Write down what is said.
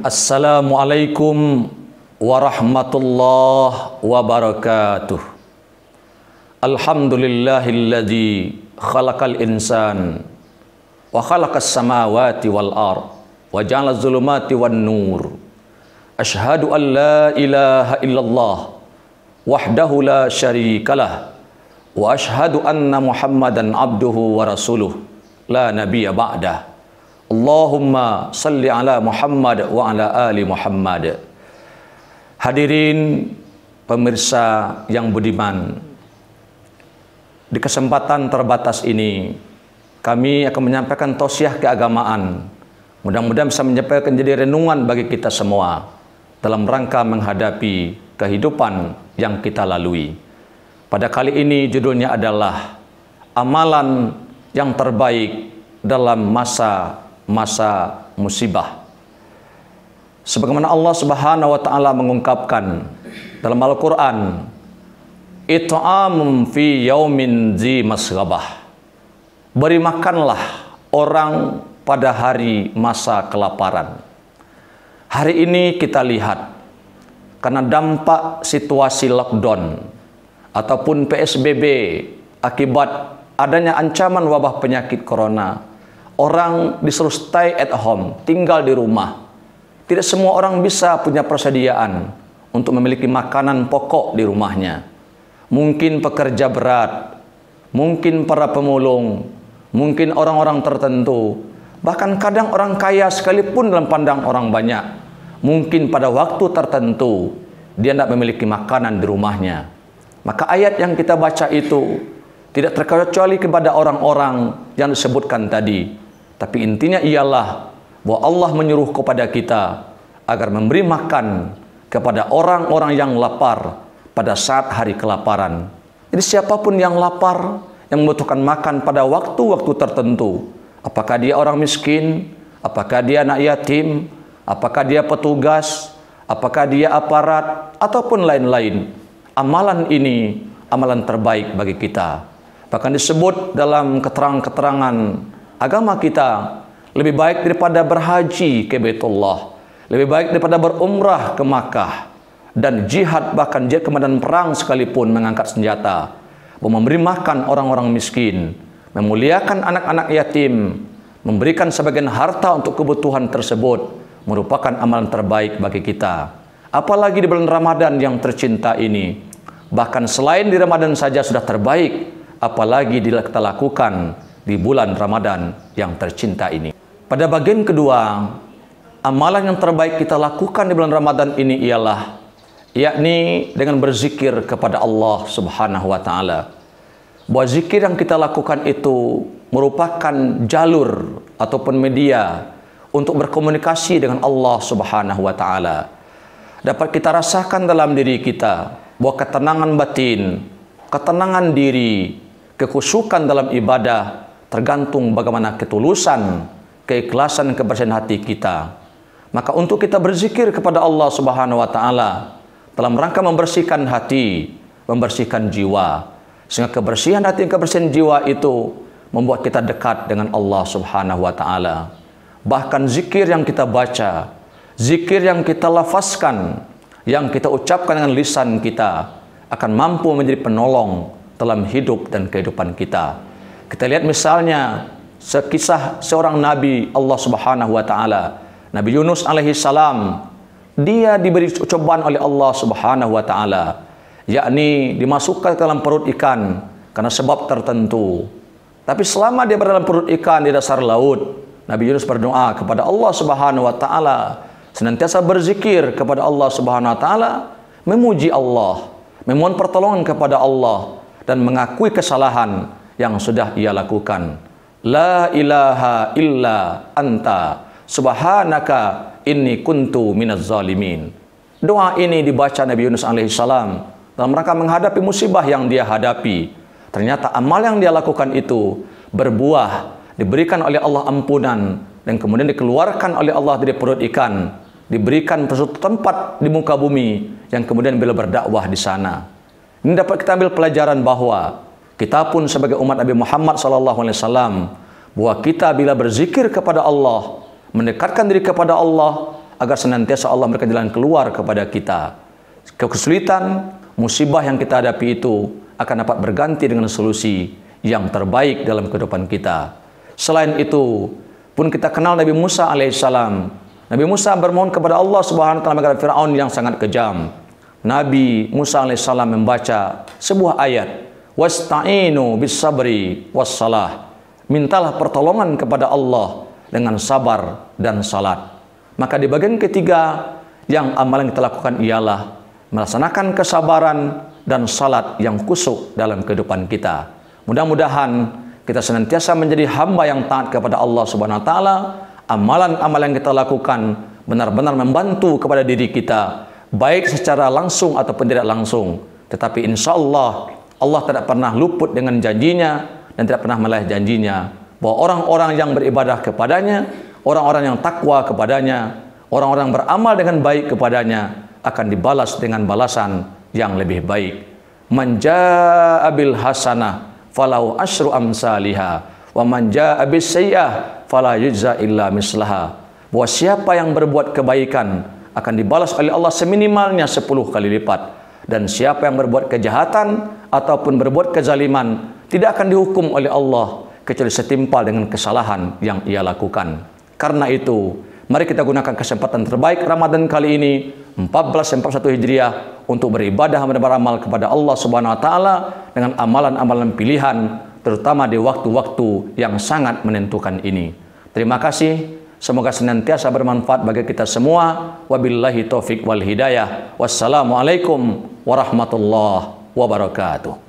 Assalamualaikum warahmatullahi wabarakatuh. Alhamdulillahilladzi khalaqal insan wa khalaqas samawati wal ard wa ja'ala zulumati wan nur. Asyhadu an la ilaha illallah wahdahu la syarikalah wa asyhadu anna Muhammadan abduhu wa rasuluh la nabiyya ba'dah. Allahumma salli ala Muhammad wa ala ali Muhammad. Hadirin pemirsa yang budiman, di kesempatan terbatas ini kami akan menyampaikan tausiah keagamaan. Mudah-mudahan bisa menyampaikan jadi renungan bagi kita semua dalam rangka menghadapi kehidupan yang kita lalui. Pada kali ini judulnya adalah amalan yang terbaik dalam masa musibah. Sebagaimana Allah Subhanahu wa taala mengungkapkan dalam Al-Qur'an, it'amum fi yaumin zi masghabah. Beri makanlah orang pada hari masa kelaparan. Hari ini kita lihat karena dampak situasi lockdown ataupun PSBB akibat adanya ancaman wabah penyakit corona, orang disuruh stay at home, tinggal di rumah. Tidak semua orang bisa punya persediaan untuk memiliki makanan pokok di rumahnya. Mungkin pekerja berat, mungkin para pemulung, mungkin orang-orang tertentu, bahkan kadang orang kaya sekalipun dalam pandang orang banyak, mungkin pada waktu tertentu dia tidak memiliki makanan di rumahnya. Maka ayat yang kita baca itu tidak terkecuali kepada orang-orang yang disebutkan tadi. Tapi intinya ialah bahwa Allah menyuruh kepada kita agar memberi makan kepada orang-orang yang lapar pada saat hari kelaparan. Jadi siapapun yang lapar, yang membutuhkan makan pada waktu-waktu tertentu, apakah dia orang miskin, apakah dia anak yatim, apakah dia petugas, apakah dia aparat, ataupun lain-lain, amalan ini amalan terbaik bagi kita. Bahkan disebut dalam keterangan-keterangan agama kita, lebih baik daripada berhaji ke Baitullah, lebih baik daripada berumrah ke Makkah, dan jihad, bahkan jihad kemedan perang sekalipun mengangkat senjata, memberi makan orang-orang miskin, memuliakan anak-anak yatim, memberikan sebagian harta untuk kebutuhan tersebut, merupakan amalan terbaik bagi kita. Apalagi di bulan Ramadan yang tercinta ini, bahkan selain di Ramadan saja sudah terbaik, apalagi kita lakukan di bulan Ramadan yang tercinta ini. Pada bagian kedua, amalan yang terbaik kita lakukan di bulan Ramadan ini ialah yakni dengan berzikir kepada Allah Subhanahu wa taala. Bahwa zikir yang kita lakukan itu merupakan jalur ataupun media untuk berkomunikasi dengan Allah Subhanahu wa taala. Dapat kita rasakan dalam diri kita bahwa ketenangan batin, ketenangan diri, kekhusyukan dalam ibadah tergantung bagaimana ketulusan, keikhlasan, kebersihan hati kita. Maka untuk kita berzikir kepada Allah Subhanahu wa taala dalam rangka membersihkan hati, membersihkan jiwa, sehingga kebersihan hati dan kebersihan jiwa itu membuat kita dekat dengan Allah Subhanahu wa taala. Bahkan zikir yang kita baca, zikir yang kita lafazkan, yang kita ucapkan dengan lisan kita akan mampu menjadi penolong dalam hidup dan kehidupan kita. Kita lihat misalnya kisah seorang nabi Allah Subhanahu wa taala, Nabi Yunus alaihi salam. Dia diberi cobaan oleh Allah Subhanahu wa taala, yakni dimasukkan ke dalam perut ikan karena sebab tertentu. Tapi selama dia berada dalam perut ikan di dasar laut, Nabi Yunus berdoa kepada Allah Subhanahu wa taala, senantiasa berzikir kepada Allah Subhanahu wa taala, memuji Allah, memohon pertolongan kepada Allah, dan mengakui kesalahan yang sudah ia lakukan. La ilaha illa anta subhanaka inni kuntu minaz zalimin. Doa ini dibaca Nabi Yunus alaihissalam dalam rangka menghadapi musibah yang dia hadapi. Ternyata amal yang dia lakukan itu berbuah, diberikan oleh Allah ampunan, dan kemudian dikeluarkan oleh Allah dari perut ikan, diberikan suatu tempat di muka bumi yang kemudian beliau berdakwah di sana. Ini dapat kita ambil pelajaran bahwa kita pun sebagai umat Nabi Muhammad SAW, bahwa kita bila berzikir kepada Allah, mendekatkan diri kepada Allah, agar senantiasa Allah memberikan jalan keluar kepada kita. Kesulitan, musibah yang kita hadapi itu akan dapat berganti dengan solusi yang terbaik dalam kehidupan kita. Selain itu, pun kita kenal Nabi Musa alaihissalam. Nabi Musa bermohon kepada Allah Subhanahu wa taala menghadapi Firaun yang sangat kejam. Nabi Musa alaihissalam membaca sebuah ayat, wasta'inu bis sabri wassalah. Mintalah pertolongan kepada Allah dengan sabar dan salat. Maka di bagian ketiga yang amalan kita lakukan ialah melaksanakan kesabaran dan salat yang khusyuk dalam kehidupan kita. Mudah-mudahan kita senantiasa menjadi hamba yang taat kepada Allah Subhanahu wa taala. Amalan-amalan yang kita lakukan benar-benar membantu kepada diri kita, baik secara langsung ataupun tidak langsung. Tetapi insya Allah, Allah tidak pernah luput dengan janjinya dan tidak pernah melalaikan janjinya, bahwa orang-orang yang beribadah kepadanya, orang-orang yang takwa kepadanya, orang-orang beramal dengan baik kepadanya akan dibalas dengan balasan yang lebih baik. Man jaa'a bil hasanah falahu asyru amsalihha wa man jaa'a bis sayyi'ah fala yujza illa mislaha. Bahwa siapa yang berbuat kebaikan akan dibalas oleh Allah seminimalnya 10 kali lipat, dan siapa yang berbuat kejahatan ataupun berbuat kezaliman tidak akan dihukum oleh Allah kecuali setimpal dengan kesalahan yang ia lakukan. Karena itu, mari kita gunakan kesempatan terbaik Ramadan kali ini 1441 Hijriah untuk beribadah dan beramal kepada Allah Subhanahu wa taala dengan amalan-amalan pilihan, terutama di waktu-waktu yang sangat menentukan ini. Terima kasih. Semoga senantiasa bermanfaat bagi kita semua. Wabillahi taufik wal hidayah. Wassalamualaikum warahmatullahi wabarakatuh.